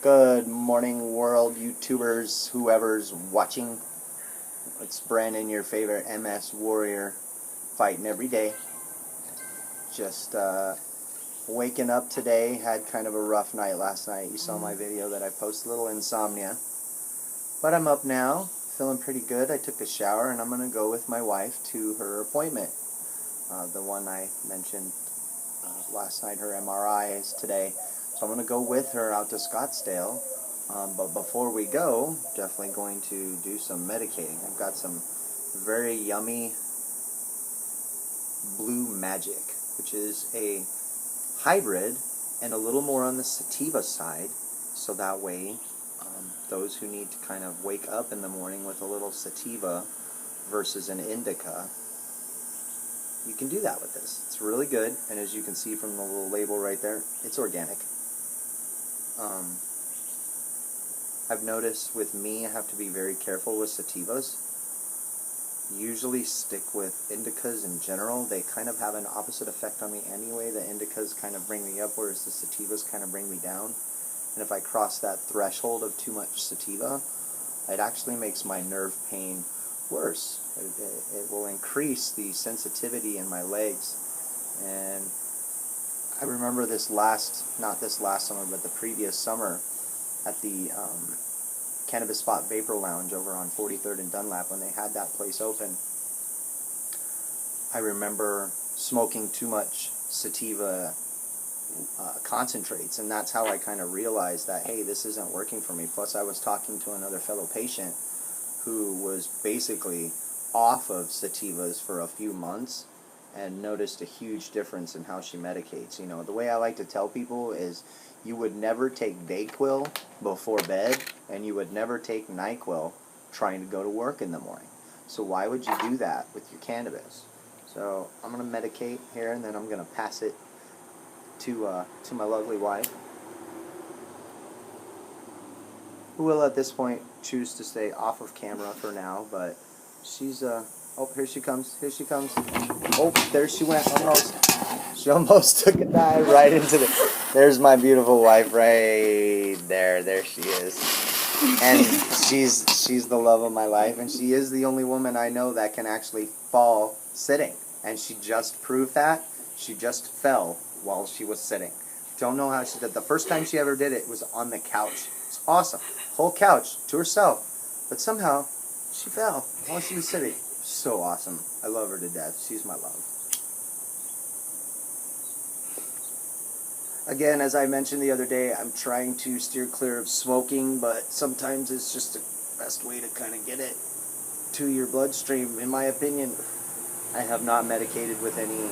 Good morning, world YouTubers, whoever's watching. It's Brandon, your favorite MS warrior, fighting every day. Just waking up today. Had kind of a rough night last night. You saw my video that I posted, a little insomnia. But I'm up now, feeling pretty good. I took a shower and I'm going to go with my wife to her appointment. The one I mentioned last night, her MRI is today. So I'm going to go with her out to Scottsdale. But before we go, definitely going to do some medicating. I've got some very yummy Blue Magic, which is a hybrid and a little more on the sativa side. So that way, those who need to kind of wake up in the morning with a little sativa versus an indica, you can do that with this. It's really good, and as you can see from the little label right there, it's organic. I've noticed with me, I have to be very careful with sativas. Usually stick with indicas in general. They kind of have an opposite effect on me anyway. The indicas kind of bring me up, whereas the sativas kind of bring me down. And if I cross that threshold of too much sativa, it actually makes my nerve pain worse. It will increase the sensitivity in my legs. And I remember not this last summer, but the previous summer at the Cannabis Spot Vapor Lounge over on 43rd and Dunlap, when they had that place open. I remember smoking too much sativa concentrates, and that's how I kind of realized that, hey, this isn't working for me. Plus I was talking to another fellow patient who was basically off of sativas for a few months and noticed a huge difference in how she medicates. You know, the way I like to tell people is you would never take Dayquil before bed, and you would never take NyQuil trying to go to work in the morning. So why would you do that with your cannabis? So I'm going to medicate here, and then I'm going to pass it to my lovely wife, who will at this point choose to stay off of camera for now, but she's, oh, here she comes, oh, there she went, almost. She almost took a dive right into there's my beautiful wife right there she is. And she's the love of my life, and she is the only woman I know that can actually fall sitting. And she just proved that. She just fell while she was sitting. Don't know how she did. The first time she ever did it was on the couch. It's awesome. Whole couch to herself. But somehow she fell while she was sitting. So awesome. I love her to death. She's my love. Again, as I mentioned the other day, I'm trying to steer clear of smoking, but sometimes it's just the best way to kind of get it to your bloodstream, in my opinion. I have not medicated with any